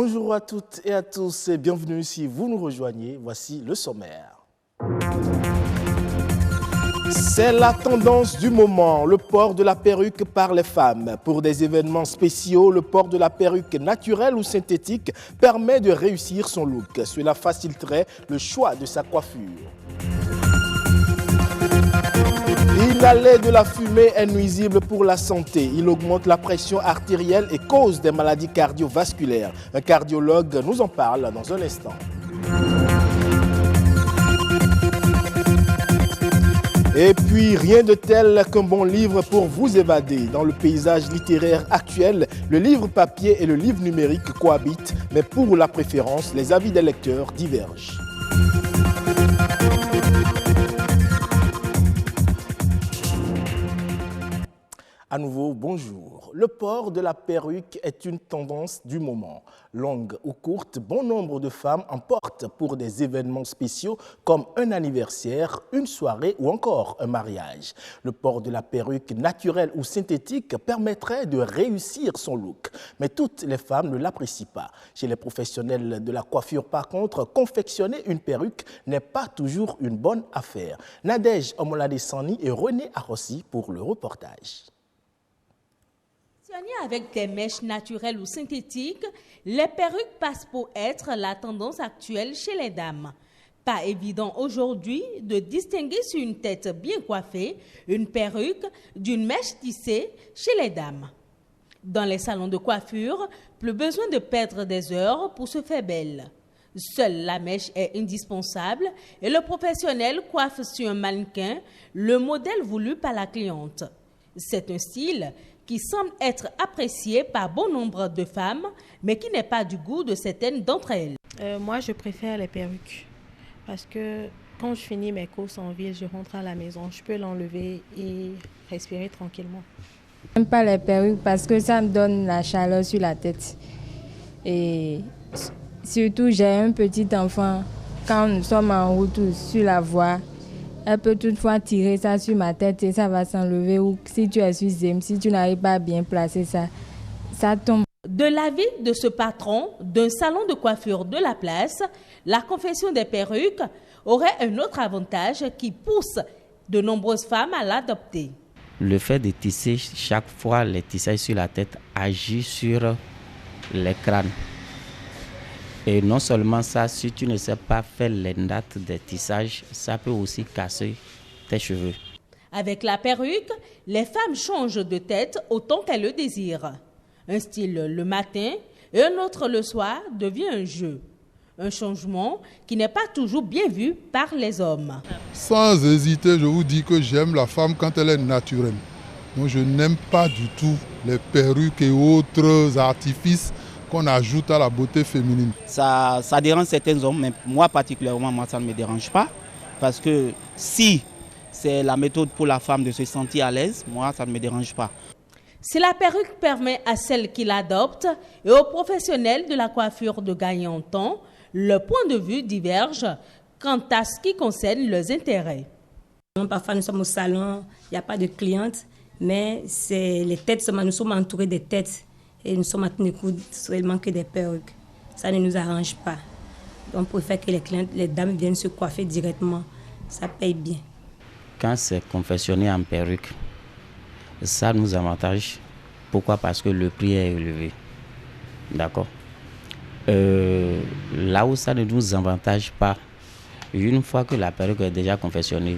Bonjour à toutes et à tous et bienvenue si vous nous rejoignez. Voici le sommaire. C'est la tendance du moment, le port de la perruque par les femmes. Pour des événements spéciaux, le port de la perruque naturelle ou synthétique permet de réussir son look. Cela faciliterait le choix de sa coiffure. Inhaler de la fumée est nuisible pour la santé. Il augmente la pression artérielle et cause des maladies cardiovasculaires. Un cardiologue nous en parle dans un instant. Et puis, rien de tel qu'un bon livre pour vous évader. Dans le paysage littéraire actuel, le livre papier et le livre numérique cohabitent, mais pour la préférence, les avis des lecteurs divergent. À nouveau, bonjour. Le port de la perruque est une tendance du moment. Longue ou courte, bon nombre de femmes en portent pour des événements spéciaux comme un anniversaire, une soirée ou encore un mariage. Le port de la perruque naturelle ou synthétique permettrait de réussir son look. Mais toutes les femmes ne l'apprécient pas. Chez les professionnels de la coiffure, par contre, confectionner une perruque n'est pas toujours une bonne affaire. Nadège Omoladesani et René Arossi pour le reportage. Avec des mèches naturelles ou synthétiques, les perruques passent pour être la tendance actuelle chez les dames. Pas évident aujourd'hui de distinguer sur une tête bien coiffée une perruque d'une mèche tissée chez les dames. Dans les salons de coiffure, plus besoin de perdre des heures pour se faire belle. Seule la mèche est indispensable et le professionnel coiffe sur un mannequin le modèle voulu par la cliente. C'est un style qui semble être apprécié par bon nombre de femmes, mais qui n'est pas du goût de certaines d'entre elles. Moi, je préfère les perruques parce que quand je finis mes courses en ville, je rentre à la maison, je peux l'enlever et respirer tranquillement. Je n'aime pas les perruques parce que ça me donne la chaleur sur la tête. Et surtout, j'ai un petit enfant. Quand nous sommes en route ou sur la voie, elle peut toutefois tirer ça sur ma tête et ça va s'enlever. Ou si tu es sur Zem, si tu n'arrives pas à bien placer ça, ça tombe. De l'avis de ce patron d'un salon de coiffure de la place, la confection des perruques aurait un autre avantage qui pousse de nombreuses femmes à l'adopter. Le fait de tisser chaque fois les tissages sur la tête agit sur les crânes. Et non seulement ça, si tu ne sais pas faire les nattes des tissages, ça peut aussi casser tes cheveux. Avec la perruque, les femmes changent de tête autant qu'elles le désirent. Un style le matin et un autre le soir devient un jeu. Un changement qui n'est pas toujours bien vu par les hommes. Sans hésiter, je vous dis que j'aime la femme quand elle est naturelle. Donc je n'aime pas du tout les perruques et autres artifices qu'on ajoute à la beauté féminine. Ça dérange certains hommes, mais moi particulièrement, ça ne me dérange pas. Parce que si c'est la méthode pour la femme de se sentir à l'aise, moi, ça ne me dérange pas. Si la perruque permet à celles qui l'adoptent et aux professionnels de la coiffure de gagner en temps, le point de vue diverge quant à ce qui concerne leurs intérêts. Parfois, nous sommes au salon, il n'y a pas de clientes, mais les têtes, nous sommes entourés de têtes. Et nous sommes en train de coudre seulement que des perruques. Ça ne nous arrange pas. Donc, pour faire que les dames viennent se coiffer directement, ça paye bien. Quand c'est confectionné en perruque, ça nous avantage. Pourquoi? Parce que le prix est élevé. D'accord? Là où ça ne nous avantage pas, une fois que la perruque est déjà confectionnée,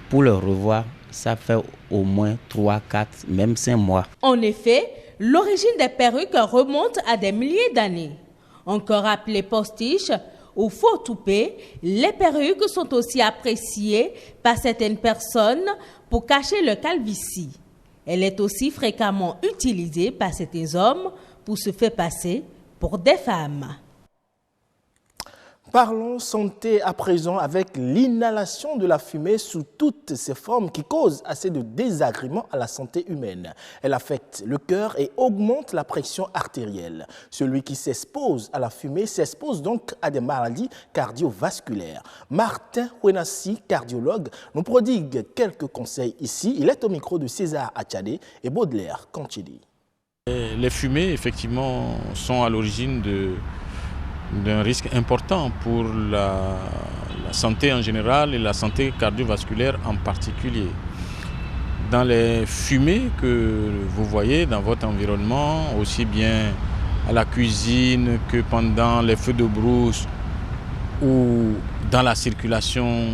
pour le revoir, ça fait au moins 3, 4, même 5 mois. En effet, l'origine des perruques remonte à des milliers d'années. Encore appelées postiches ou faux toupets, les perruques sont aussi appréciées par certaines personnes pour cacher leur calvitie. Elle est aussi fréquemment utilisée par certains hommes pour se faire passer pour des femmes. Parlons santé à présent avec l'inhalation de la fumée sous toutes ses formes qui cause assez de désagréments à la santé humaine. Elle affecte le cœur et augmente la pression artérielle. Celui qui s'expose à la fumée s'expose donc à des maladies cardiovasculaires. Martin Wenassi, cardiologue, nous prodigue quelques conseils ici. Il est au micro de César Achadé et Baudelaire Kanchidi. Les fumées, effectivement, sont à l'origine d'un risque important pour la santé en général et la santé cardiovasculaire en particulier. Dans les fumées que vous voyez dans votre environnement, aussi bien à la cuisine que pendant les feux de brousse ou dans la circulation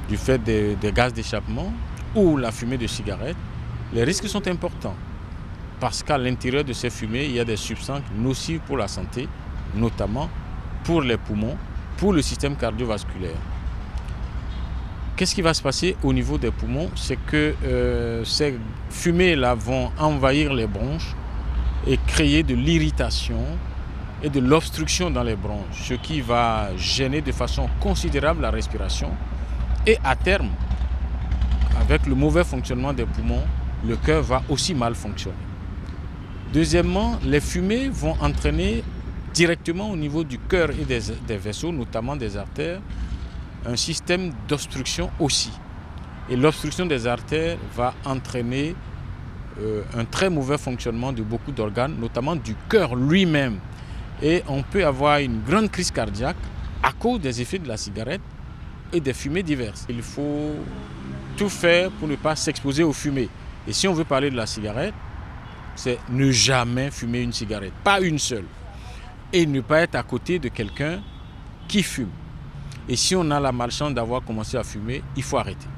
du fait des gaz d'échappement ou la fumée de cigarettes, les risques sont importants parce qu'à l'intérieur de ces fumées, il y a des substances nocives pour la santé, notamment pour les poumons, pour le système cardiovasculaire. Qu'est-ce qui va se passer au niveau des poumons? C'est que ces fumées-là vont envahir les bronches et créer de l'irritation et de l'obstruction dans les bronches, ce qui va gêner de façon considérable la respiration. Et à terme, avec le mauvais fonctionnement des poumons, le cœur va aussi mal fonctionner. Deuxièmement, les fumées vont entraîner directement au niveau du cœur et des vaisseaux, notamment des artères, un système d'obstruction aussi. Et l'obstruction des artères va entraîner un très mauvais fonctionnement de beaucoup d'organes, notamment du cœur lui-même. Et on peut avoir une grande crise cardiaque à cause des effets de la cigarette et des fumées diverses. Il faut tout faire pour ne pas s'exposer aux fumées. Et si on veut parler de la cigarette, c'est ne jamais fumer une cigarette, pas une seule. Et ne pas être à côté de quelqu'un qui fume. Et si on a la malchance d'avoir commencé à fumer, il faut arrêter.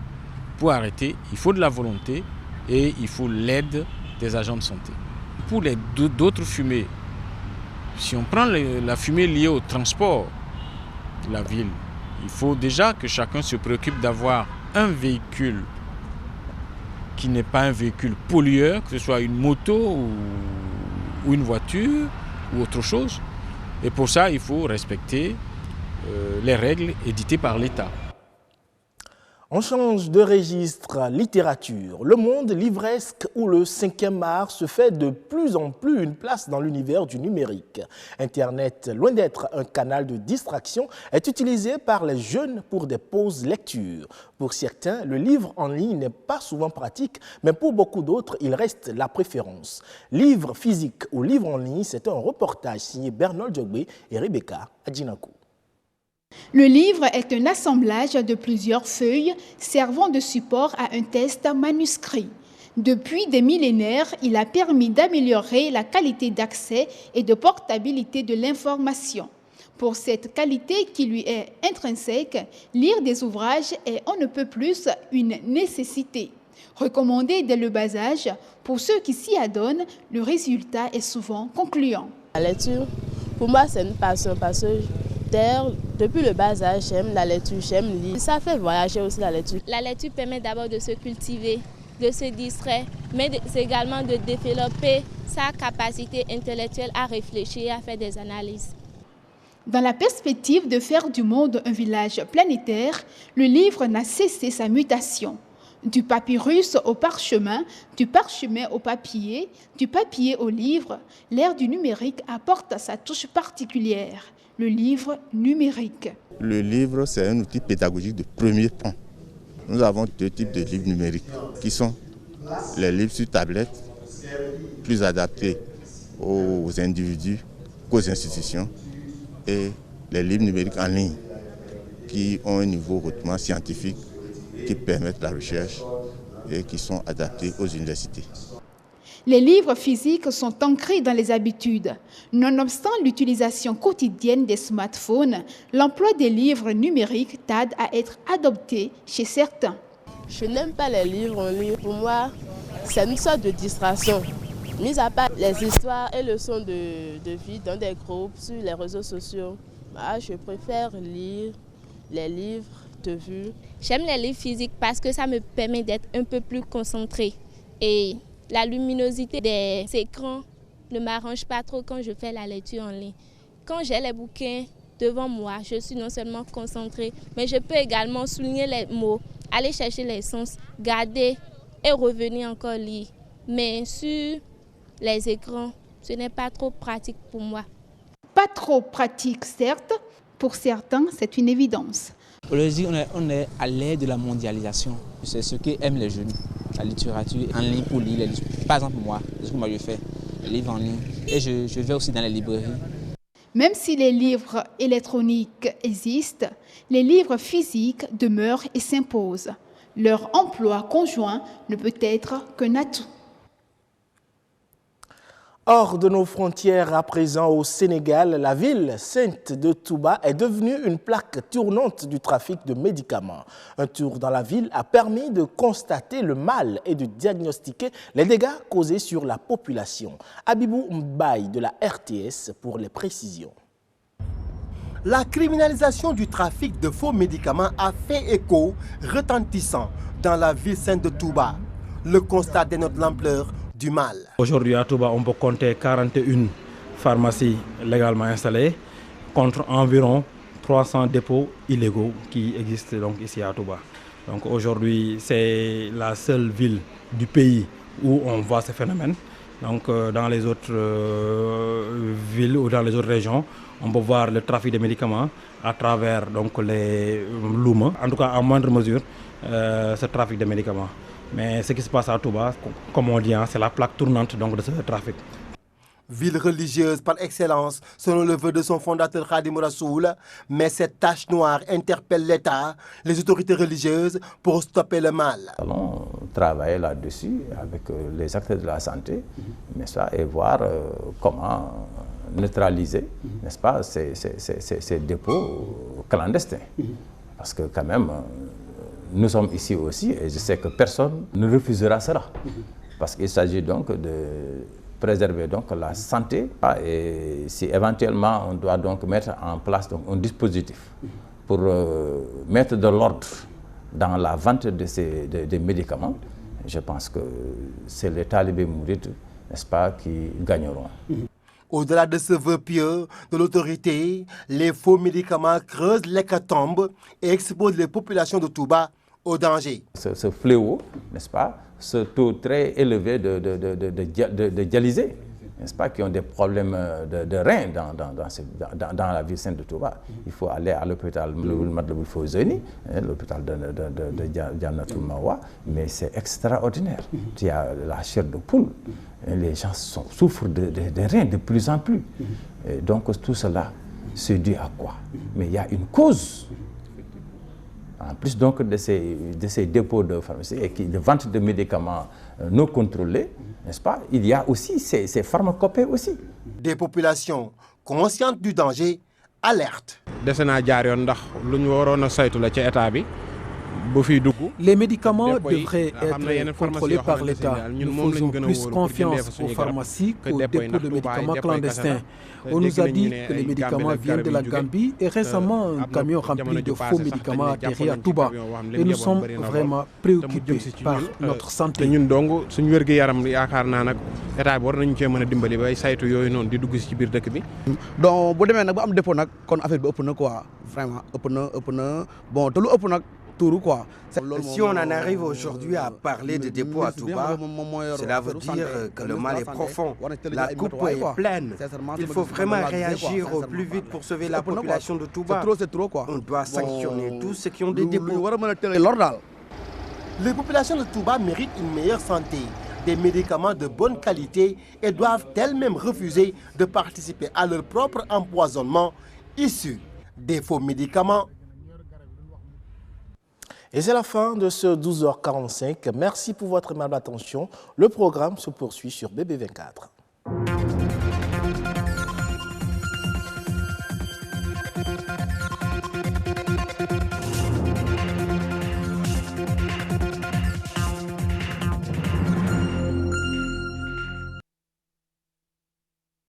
Pour arrêter, il faut de la volonté et il faut l'aide des agents de santé. Pour les d'autres fumées, si on prend la fumée liée au transport de la ville, il faut déjà que chacun se préoccupe d'avoir un véhicule qui n'est pas un véhicule pollueur, que ce soit une moto ou une voiture ou autre chose. Et pour ça, il faut respecter les règles éditées par l'État. On change de registre, littérature. Le monde livresque ou le 5e art se fait de plus en plus une place dans l'univers du numérique. Internet, loin d'être un canal de distraction, est utilisé par les jeunes pour des pauses lecture. Pour certains, le livre en ligne n'est pas souvent pratique, mais pour beaucoup d'autres, il reste la préférence. Livre physique ou livre en ligne, c'est un reportage signé Bernard Djogbe et Rebecca Adjinakou. Le livre est un assemblage de plusieurs feuilles servant de support à un texte manuscrit. Depuis des millénaires, il a permis d'améliorer la qualité d'accès et de portabilité de l'information. Pour cette qualité qui lui est intrinsèque, lire des ouvrages est on ne peut plus une nécessité. Recommandé dès le bas âge, pour ceux qui s'y adonnent, le résultat est souvent concluant. La lecture, pour moi, c'est une passion parce que depuis le bas âge, j'aime la lecture, j'aime lire. Ça fait voyager aussi la lecture. La lecture permet d'abord de se cultiver, de se distraire, mais c'est également de développer sa capacité intellectuelle à réfléchir et à faire des analyses. Dans la perspective de faire du monde un village planétaire, le livre n'a cessé sa mutation. Du papyrus au parchemin, du parchemin au papier, du papier au livre, l'ère du numérique apporte sa touche particulière. Le livre numérique. Le livre, c'est un outil pédagogique de premier plan. Nous avons deux types de livres numériques qui sont les livres sur tablette, plus adaptés aux individus qu'aux institutions, et les livres numériques en ligne qui ont un niveau hautement scientifique, qui permettent la recherche et qui sont adaptés aux universités. Les livres physiques sont ancrés dans les habitudes. Nonobstant l'utilisation quotidienne des smartphones, l'emploi des livres numériques tarde à être adopté chez certains. Je n'aime pas les livres en ligne. Pour moi, c'est une sorte de distraction. Mis à part les histoires et leçons de vie dans des groupes sur les réseaux sociaux, je préfère lire les livres de vue. J'aime les livres physiques parce que ça me permet d'être un peu plus concentrée. Et la luminosité des écrans ne m'arrange pas trop quand je fais la lecture en ligne. Quand j'ai les bouquins devant moi, je suis non seulement concentrée, mais je peux également souligner les mots, aller chercher les sens, garder et revenir encore lire. Mais sur les écrans, ce n'est pas trop pratique pour moi. Pas trop pratique, certes. Pour certains, c'est une évidence. Aujourd'hui, on est à l'ère de la mondialisation. C'est ce qu'aiment les jeunes. La littérature en ligne pour lire. Par exemple, moi, ce que je fais, les livres en ligne. Et je vais aussi dans les librairies. Même si les livres électroniques existent, les livres physiques demeurent et s'imposent. Leur emploi conjoint ne peut être qu'un atout. Hors de nos frontières, à présent au Sénégal, la ville sainte de Touba est devenue une plaque tournante du trafic de médicaments. Un tour dans la ville a permis de constater le mal et de diagnostiquer les dégâts causés sur la population. Abibou Mbaye de la RTS pour les précisions. La criminalisation du trafic de faux médicaments a fait écho retentissant dans la ville sainte de Touba. Le constat dénote l'ampleur du mal. Aujourd'hui à Touba, on peut compter 41 pharmacies légalement installées contre environ 300 dépôts illégaux qui existent donc ici à Touba. Donc aujourd'hui, c'est la seule ville du pays où on voit ce phénomène. Donc dans les autres villes ou dans les autres régions, on peut voir le trafic de médicaments à travers donc, les louma, en tout cas à moindre mesure, ce trafic de médicaments. Mais ce qui se passe à Touba, comme on dit, c'est la plaque tournante donc, de ce trafic. Ville religieuse par excellence, selon le vœu de son fondateur Khadim Rassoul, mais cette tache noire interpelle l'État, les autorités religieuses pour stopper le mal. Nous allons travailler là-dessus avec les acteurs de la santé, n'est-ce pas, et voir comment neutraliser, n'est-ce pas, ces dépôts clandestins. Parce que quand même, nous sommes ici aussi et je sais que personne ne refusera cela. Parce qu'il s'agit donc de préserver donc la santé et si éventuellement on doit donc mettre en place donc un dispositif pour mettre de l'ordre dans la vente de ces des médicaments, je pense que c'est les talibés mourides, n'est-ce pas, qui gagneront. Au-delà de ce vœu pieux de l'autorité, les faux médicaments creusent l'hécatombe et exposent les populations de Touba au danger. Ce fléau, n'est-ce pas, ce taux très élevé de dialysés, n'est-ce pas, qui ont des problèmes de reins dans la ville sainte de Touba. Il faut aller à l'hôpital Matlaboul Fawzeyni, l'hôpital de Jannatul Mawa, mais c'est extraordinaire. Il y a la chair de poule, les gens souffrent de reins de plus en plus. Et donc tout cela, c'est dû à quoi? Mais il y a une cause. En plus donc de ces dépôts de pharmacie et de vente de médicaments non contrôlés, n'est-ce pas, il y a aussi ces pharmacopées aussi. Des populations conscientes du danger alertent. Les médicaments devraient être contrôlés par l'État. Nous faisons plus confiance aux pharmacies qu'aux dépôts de médicaments clandestins. On nous a dit que les médicaments viennent de la Gambie et récemment un camion rempli de faux médicaments a atterri à Touba. Et nous sommes vraiment préoccupés par notre santé. Si on en arrive aujourd'hui à parler de dépôts à Touba, cela veut dire que le mal est profond, la coupe est pleine. Il faut vraiment réagir au plus vite pour sauver la population de Touba. On doit sanctionner tous ceux qui ont des dépôts. Les populations de Touba méritent une meilleure santé, des médicaments de bonne qualité et doivent elles-mêmes refuser de participer à leur propre empoisonnement issu des faux médicaments. Et c'est la fin de ce 12h45. Merci pour votre aimable attention. Le programme se poursuit sur BB24.